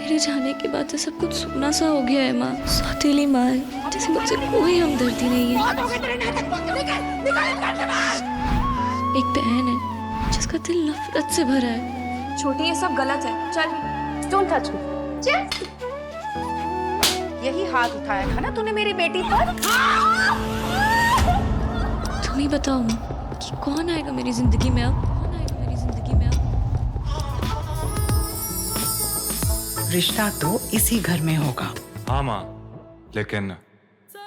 मेरे जाने के बाद से सब कुछ सूना सा हो गया है माँ। सौतेली माँ है, जैसे मुझसे कोई हमदर्दी नहीं है। एक बहन है जिसका दिल नफरत से भरा है। छोटी, ये सब गलत है। चल, डोंट टच मी। चल। यही हाथ उठाया था ना तूने मेरी बेटी पर? तुम ही बताओ माँ कि कौन आएगा मेरी जिंदगी में अब? रिश्ता तो इसी घर में होगा। हाँ माँ, लेकिन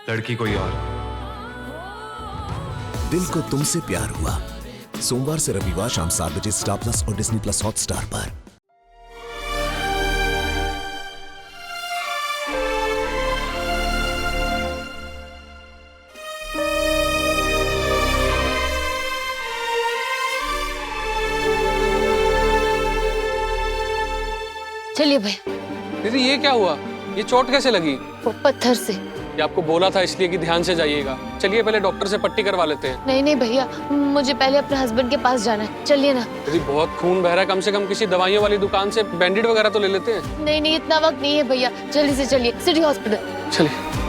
लड़की कोई और। दिल को तुमसे प्यार हुआ, सोमवार से रविवार शाम 7 बजे स्टार प्लस और डिज्नी प्लस हॉटस्टार पर। चलिए भैया। दीदी ये क्या हुआ? ये चोट कैसे लगी? वो पत्थर से। ये आपको बोला था इसलिए कि ध्यान से जाइएगा। चलिए पहले डॉक्टर से पट्टी करवा लेते हैं। नहीं नहीं भैया, मुझे पहले अपने हस्बैंड के पास जाना है। चलिए ना। दीदी बहुत खून बह रहा है, कम से कम किसी दवाइयों वाली दुकान से बैंडेड वगैरह तो ले लेते हैं। नहीं नहीं, इतना वक्त नहीं है भैया, जल्दी से चलिए सिटी हॉस्पिटल। चलिए।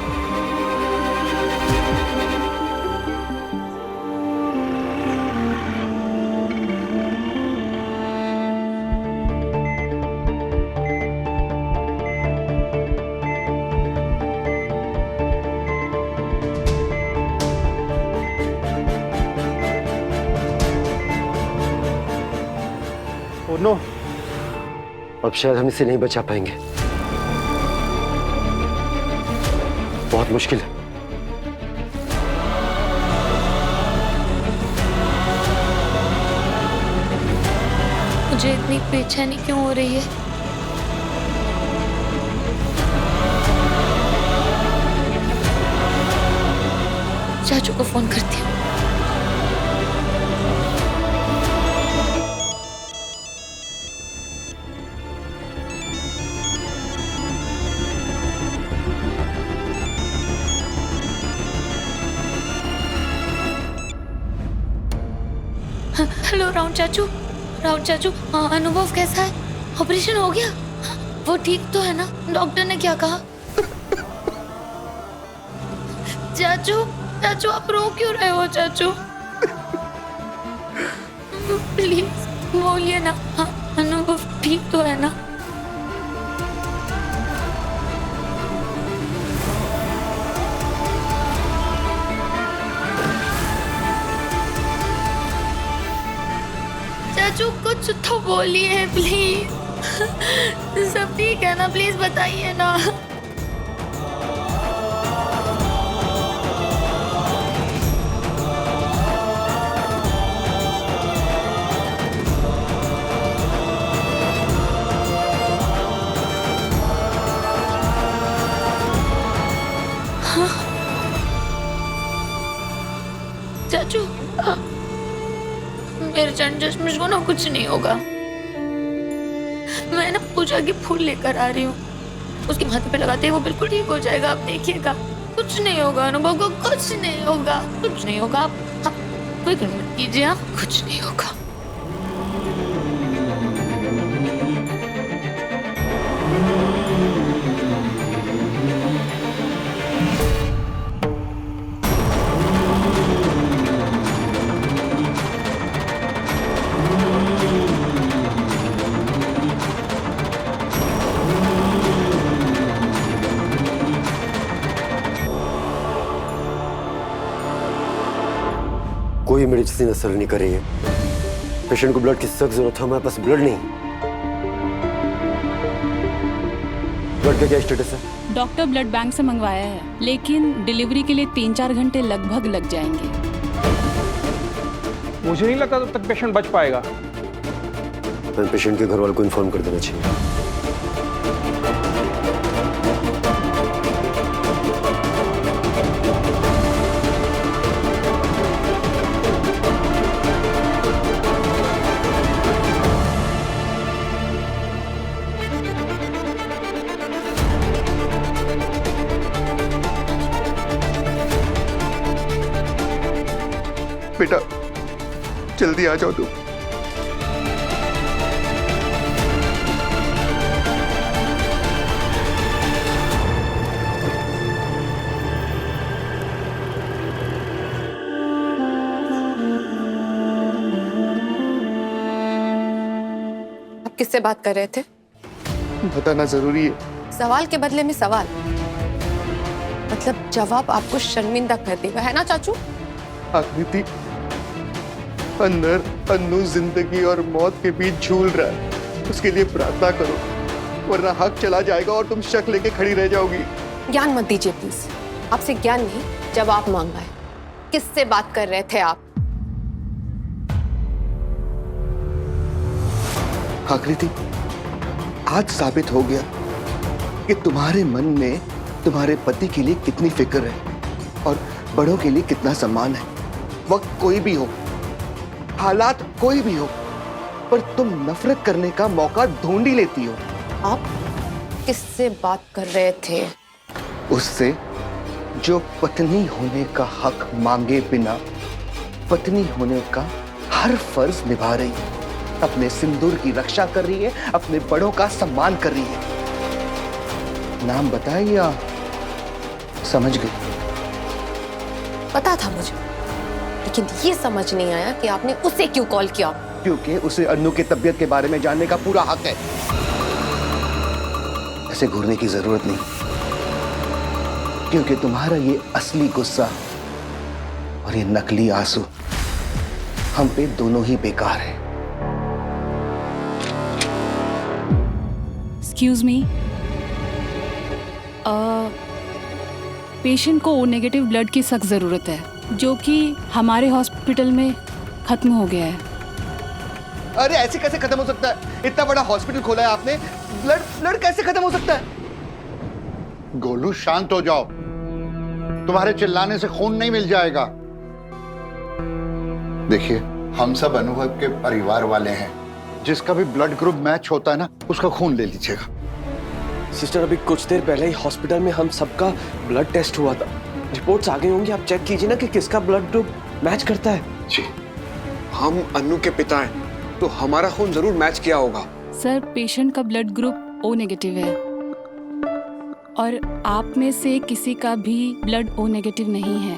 नो, अब शायद हम इसे नहीं बचा पाएंगे। बहुत मुश्किल है। मुझे इतनी बेचैनी क्यों हो रही है? चाचू को फोन करती हूँ। हेलो राउंड चाचू। राउंड चाचू, अनुभव कैसा है? ऑपरेशन हो गया? वो ठीक तो है ना? डॉक्टर ने क्या कहा? चाचू, चाचू आप रो क्यों रहे हो चाचू? प्लीज बोलिए ना। अनुभव ठीक तो है ना? चाचू कुछ तो बोलिए प्लीज। सब ठीक है ना? प्लीज बताइए ना। चाचू, मेरे चश्मिश को ना कुछ नहीं होगा। मैं ना पूजा की फूल लेकर आ रही हूँ, उसके माथे पे लगाते ही वो बिल्कुल ठीक हो जाएगा। आप देखिएगा, कुछ नहीं होगा। अनुभव को कुछ नहीं होगा, कुछ नहीं होगा। आप फिक्र मत कीजिए, आप कुछ नहीं होगा। कोई मेडिसिन असर नहीं कर रही है। पेशेंट को ब्लड की सख्त जरूरत है, हमारे पास ब्लड नहीं। ब्लड का क्या स्टेटस है? डॉक्टर ब्लड बैंक से मंगवाया है, लेकिन डिलीवरी के लिए 3-4 घंटे लगभग लग जाएंगे। मुझे नहीं लगता तब तक पेशेंट बच पाएगा। पेशेंट के घर वालों को इन्फॉर्म कर देना चाहिए। बेटा जल्दी आ जाओ तुम। किससे बात कर रहे थे? बताना जरूरी है। सवाल के बदले में सवाल, मतलब जवाब आपको शर्मिंदा कर देगा, है ना चाचू? आकृति, अंदर अन्नू जिंदगी और मौत के बीच झूल रहा है, उसके लिए प्रार्थना करो, वरना हक चला जाएगा और तुम शक लेके खड़ी रह जाओगी। ज्ञान मत दीजिए प्लीज, आपसे ज्ञान नहीं जवाब मांगा है। किससे बात कर रहे थे आप? आकृति, आज साबित हो गया कि तुम्हारे मन में तुम्हारे पति के लिए कितनी फिक्र है और बड़ों के लिए कितना सम्मान है। वक्त कोई भी हो, हालात कोई भी हो, पर तुम नफरत करने का मौका ढूंढ ही लेती हो। आप किससे बात कर रहे थे? उससे जो पत्नी होने का हक मांगे बिना पत्नी होने का हर फर्ज निभा रही है, अपने सिंदूर की रक्षा कर रही है, अपने बड़ों का सम्मान कर रही है। नाम बताए या समझ गई? पता था मुझे, लेकिन ये समझ नहीं आया कि आपने उसे क्यों कॉल किया। क्योंकि उसे अन्नू की तबीयत के बारे में जानने का पूरा हक है। ऐसे घूरने की जरूरत नहीं, क्योंकि तुम्हारा ये असली गुस्सा और ये नकली आंसू हम पे दोनों ही बेकार है। एक्सक्यूज मी, पेशेंट को ओ नेगेटिव ब्लड की सख्त ज़रूरत है, जो कि हमारे हॉस्पिटल में ख़त्म हो गया है। अरे ऐसे कैसे खत्म हो सकता है? इतना बड़ा हॉस्पिटल खोला है आपने, ब्लड कैसे खत्म हो सकता है? गोलू शांत हो जाओ, तुम्हारे चिल्लाने से खून नहीं मिल जाएगा। देखिए, हम सब अनुभव के परिवार वाले हैं, जिसका भी ब्लड ग्रुप मैच होता है ना, उसका खून ले लीजिएगा। सिस्टर, अभी कुछ देर पहले ही हॉस्पिटल में हम सबका ब्लड टेस्ट हुआ था, रिपोर्ट्स आ गई होंगी, आप चेक कीजिए ना कि किसका ब्लड ग्रुप मैच करता है। जी, हम अन्नू के पिता हैं, तो हमारा खून जरूर मैच किया होगा। सर, पेशेंट का ब्लड ग्रुप ओ नेगेटिव है और आप में से किसी का भी ब्लड ओ नेगेटिव नहीं है।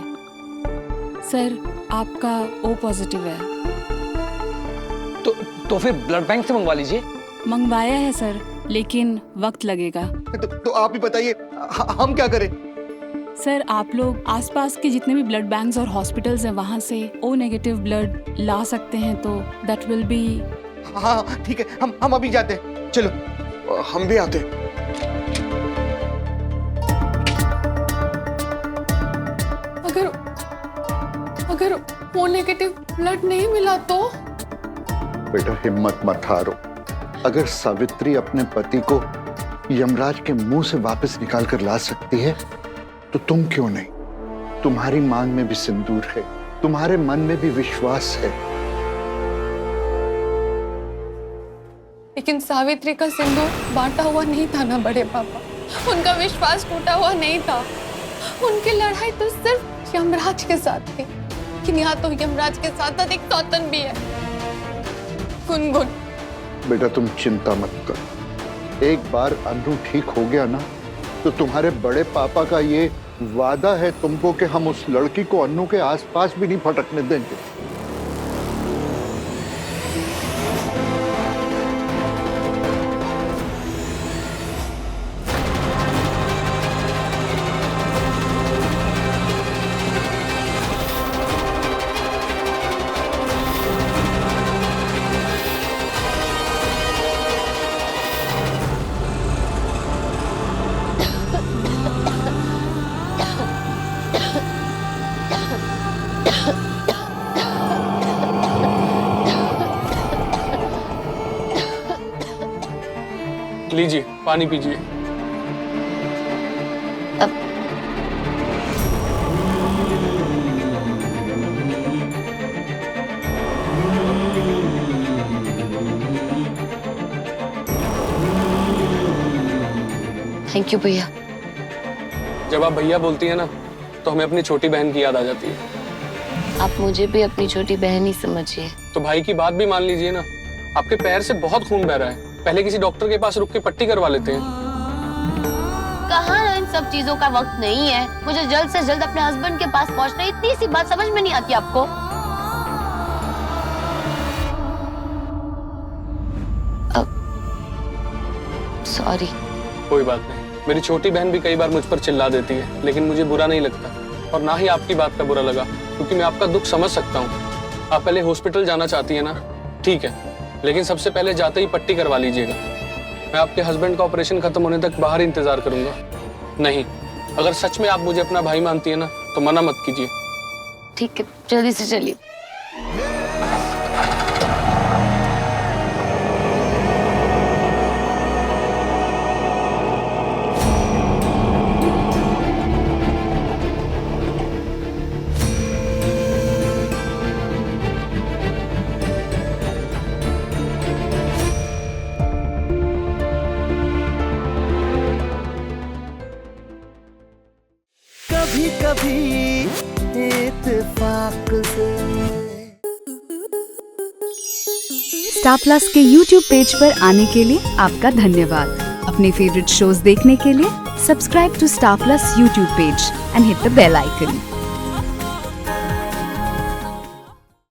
सर, आपका ओ पॉजिटिव है। तो फिर ब्लड बैंक से मंगवा लीजिए। मंगवाया है सर, लेकिन वक्त लगेगा। तो आप ही बताइए, हम क्या करें? सर, आप लोग आसपास के जितने भी ब्लड बैंक्स और हॉस्पिटल्स हैं वहाँ से ओ नेगेटिव ब्लड ला सकते हैं, तो दैट विल बी। हाँ ठीक है, हम अभी जाते हैं, चलो। हम भी आते। अगर ओ नेगेटिव ब्लड नहीं मिला तो? बेटा, हिम्मत मत हारो। अगर सावित्री अपने पति को यमराज के मुंह से वापस निकाल कर ला सकती है, तो तुम क्यों नहीं? तुम्हारी मांग में भी सिंदूर है, तुम्हारे मन में भी विश्वास है। लेकिन सावित्री का सिंदूर बांटा हुआ नहीं था ना बड़े पापा, उनका विश्वास टूटा हुआ नहीं था। उनकी लड़ाई तो सिर्फ यमराज के साथ थी, लेकिन यहाँ तो यमराज के साथ साथ एक सौतन भी है, गुनगुन। बेटा, तुम चिंता मत करो, एक बार अन्नू ठीक हो गया ना, तो तुम्हारे बड़े पापा का ये वादा है तुमको कि हम उस लड़की को अन्नू के आसपास भी नहीं फटकने देंगे। लीजिए, पानी पीजिए। थैंक यू भैया। जब आप भैया बोलती है ना, तो हमें अपनी छोटी बहन की याद आ जाती है। आप मुझे भी अपनी छोटी बहन ही समझिए। तो भाई की बात भी मान लीजिए ना, आपके पैर से बहुत खून बह रहा है, पहले किसी डॉक्टर के पास रुक के पट्टी करवा लेते हैं। कहाँ ना, इन सब चीजों का वक्त नहीं है। मुझे जल्द से जल्द अपने हस्बैंड के पास पहुंचना है। इतनी सी बात समझ में नहीं आती आपको? सॉरी। कोई बात नहीं, मेरी छोटी बहन भी कई बार मुझ पर चिल्ला देती है, लेकिन मुझे बुरा नहीं लगता और ना ही आपकी बात का बुरा लगा, क्योंकि मैं आपका दुख समझ सकता हूँ। आप पहले हॉस्पिटल जाना चाहती है ना, ठीक है, लेकिन सबसे पहले जाते ही पट्टी करवा लीजिएगा। मैं आपके हस्बैंड का ऑपरेशन खत्म होने तक बाहर इंतजार करूंगा। नहीं, अगर सच में आप मुझे अपना भाई मानती है ना, तो मना मत कीजिए। ठीक है, जल्दी से चलिए। कभी कभी इत्तेफाक से। स्टार प्लस के YouTube पेज पर आने के लिए आपका धन्यवाद। अपने फेवरेट शोज देखने के लिए subscribe to star plus YouTube page and hit the bell icon.